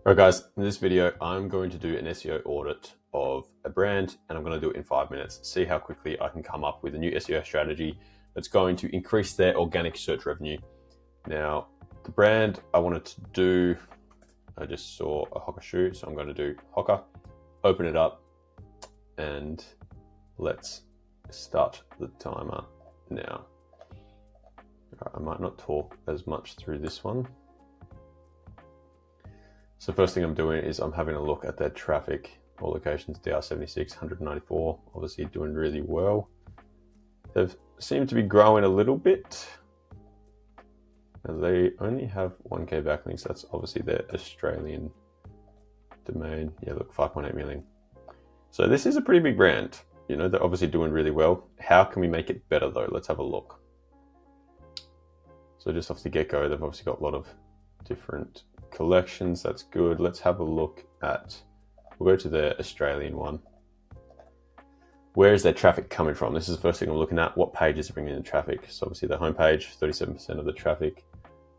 Alright guys, in this video I'm going to do an SEO audit of a brand and I'm going to do it in 5 minutes. See how quickly I can come up with a new SEO strategy that's going to increase their organic search revenue. Now, the brand I wanted to do, I just saw a Hoka shoe, so I'm going to do Hoka, open it up, and let's start the timer now. I might not talk as much through this one. So first thing I'm doing is I'm having a look at their traffic. All locations, DR76, 194, obviously doing really well. They've seemed to be growing a little bit. Now they only have 1K backlinks. That's obviously their Australian domain. Yeah, look, 5.8 million. So this is a pretty big brand. You know, they're obviously doing really well. How can we make it better though? Let's have a look. So just off the get-go, they've obviously got a lot of different collections. That's good. Let's have a look at, we'll go to the Australian one. Where is their traffic coming from? This is the first thing I'm looking at. What pages are bringing in traffic? So obviously the homepage, 37% of the traffic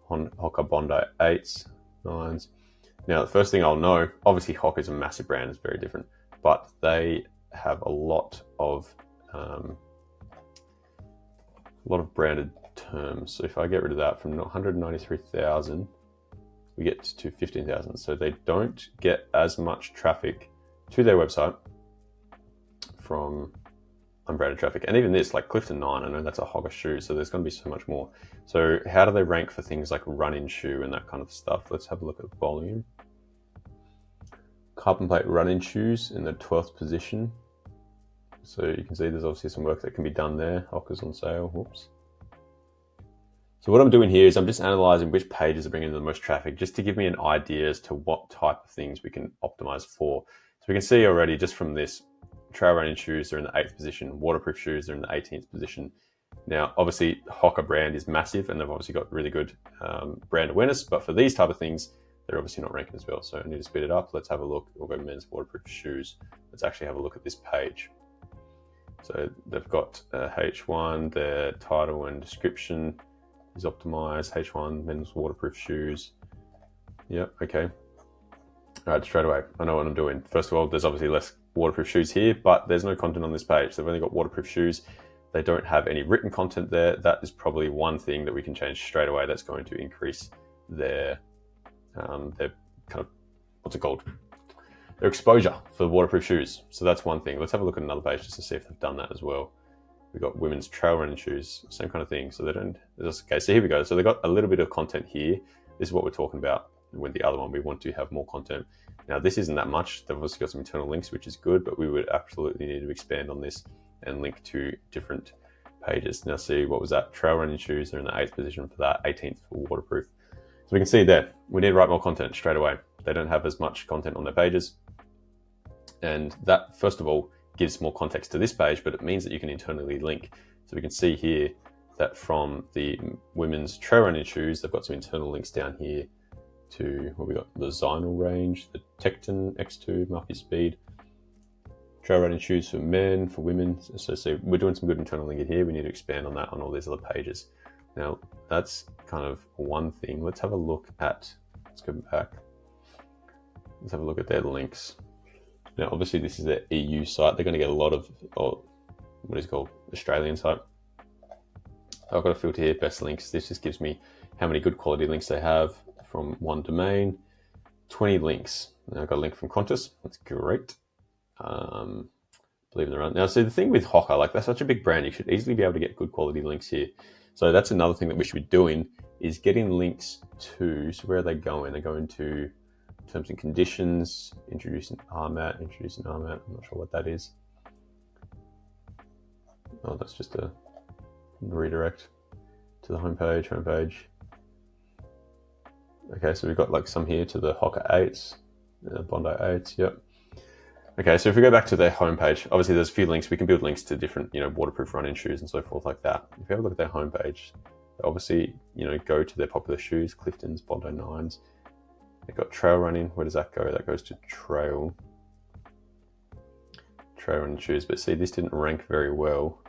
on Hoka Bondi 8s, 9s. Now the first thing I'll know, obviously Hoka is a massive brand, it's very different, but they have a lot of branded terms. So if I get rid of that from 193,000, we get to 15,000. So they don't get as much traffic to their website from unbranded traffic. And even this, like Clifton 9, I know that's a Hoka shoe, so there's going to be so much more. So how do they rank for things like running shoe and that kind of stuff? Let's have a look at volume. Carbon plate running shoes in the 12th position. So you can see there's obviously some work that can be done there. Hoka's on sale, whoops. So what I'm doing here is I'm just analyzing which pages are bringing in the most traffic, just to give me an idea as to what type of things we can optimize for. So we can see already just from this, trail running shoes are in the 8th position, waterproof shoes are in the 18th position. Now, obviously, Hoka brand is massive and they've obviously got really good brand awareness, but for these type of things, they're obviously not ranking as well. So I need to speed it up. Let's have a look. We'll go men's waterproof shoes. Let's actually have a look at this page. So they've got H1, their title and description is optimized. H1, men's waterproof shoes. Yep, okay. All right, straight away, I know what I'm doing. First of all, there's obviously less waterproof shoes here, but there's no content on this page. They've only got waterproof shoes. They don't have any written content there. That is probably one thing that we can change straight away. That's going to increase their kind of, what's it called? Their exposure for waterproof shoes. So that's one thing. Let's have a look at another page just to see if they've done that as well. We've got women's trail running shoes, same kind of thing. So they don't, okay, so here we go. So they've got a little bit of content here. This is what we're talking about. With the other one, we want to have more content. Now, this isn't that much. They've also got some internal links, which is good, but we would absolutely need to expand on this and link to different pages. Now, see, what was that? Trail running shoes, they're in the 8th position for that, 18th for waterproof. So we can see there, we need to write more content straight away. They don't have as much content on their pages. And that, first of all, gives more context to this page, but it means that you can internally link. So we can see here that from the women's trail running shoes, they've got some internal links down here to what we got, the Zinal range, the Tecton X2, Murphy Speed, trail running shoes for men, for women. So we're doing some good internal linking here. We need to expand on that on all these other pages. Now that's kind of one thing. Let's have a look at, let's go back. Let's have a look at their links. Now, obviously this is their EU site. They're going to get a lot of, what is it called, Australian site. I've got a filter here, best links. This just gives me how many good quality links they have from one domain. 20 links. Now I've got a link from Qantas. That's great. Believe it or not. Now, see, the thing with Hoka, like that's such a big brand, you should easily be able to get good quality links here. So that's another thing that we should be doing is getting links to, so where are they going? They're going to terms and conditions, introducing RMAT. I'm not sure what that is. Oh, that's just a redirect to the homepage. Okay, so we've got like some here to the Hoka 8s, Bondi 8s, yep. Okay, so if we go back to their homepage, obviously there's a few links. We can build links to different, waterproof running shoes and so forth like that. If you have a look at their homepage, they obviously, go to their popular shoes, Clifton's, Bondi 9s. They've got trail running. Where does that go? That goes to trail running shoes. But see, this didn't rank very well.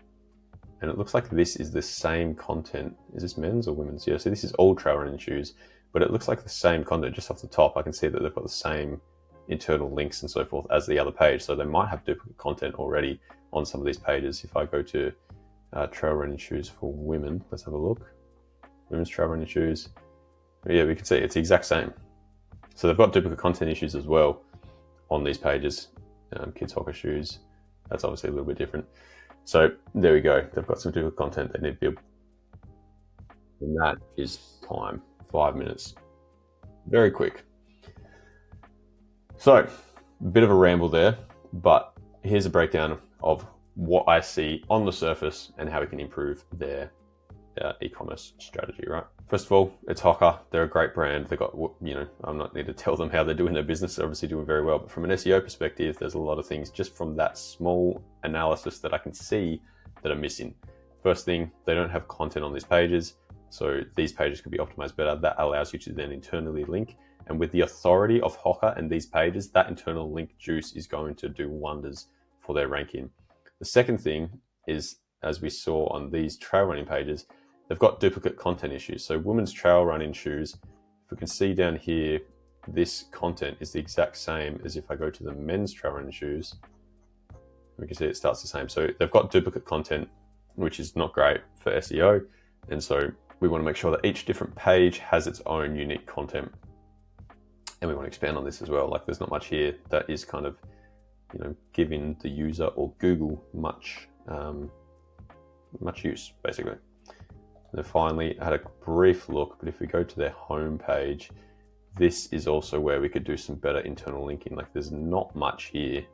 And it looks like this is the same content. Is this men's or women's? Yeah, so this is all trail running shoes. but it looks like the same content just off the top. I can see that they've got the same internal links and so forth as the other page. So they might have duplicate content already on some of these pages. If I go to trail running shoes for women, let's have a look. Women's trail running shoes. Yeah, we can see it's the exact same. So they've got duplicate content issues as well on these pages. Kids Hoka shoes, that's obviously a little bit different. So there we go. They've got some duplicate content they need to build. And that is time, 5 minutes. Very quick. So a bit of a ramble there, but here's a breakdown of what I see on the surface and how we can improve their e-commerce strategy, right? First of all, it's Hoka. They're a great brand. They've got, I'm not need to tell them how they're doing their business. They're obviously doing very well, but from an SEO perspective, there's a lot of things just from that small analysis that I can see that are missing. First thing, they don't have content on these pages. So these pages could be optimized better. That allows you to then internally link. And with the authority of Hoka and these pages, that internal link juice is going to do wonders for their ranking. The second thing is, as we saw on these trail running pages, they've got duplicate content issues. So women's trail running shoes, if we can see down here, this content is the exact same as if I go to the men's trail running shoes. We can see it starts the same. So they've got duplicate content, which is not great for SEO. And so we want to make sure that each different page has its own unique content. And we want to expand on this as well. Like there's not much here that is kind of, giving the user or Google much use, basically. And then finally, I had a brief look, but if we go to their home page, this is also where we could do some better internal linking. Like there's not much here.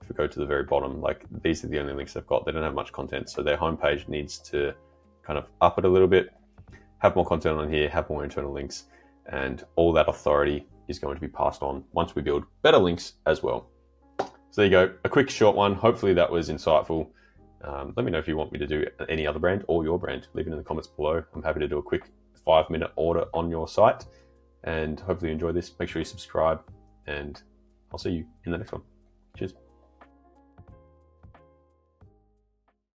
If we go to the very bottom, like these are the only links they've got. They don't have much content. So their homepage needs to kind of up it a little bit, have more content on here, have more internal links, and all that authority is going to be passed on once we build better links as well. So there you go, a quick short one. Hopefully that was insightful. Let me know if you want me to do any other brand or your brand. Leave it in the comments below. I'm happy to do a quick 5-minute order on your site, and hopefully you enjoy this. Make sure you subscribe, and I'll see you in the next one. Cheers.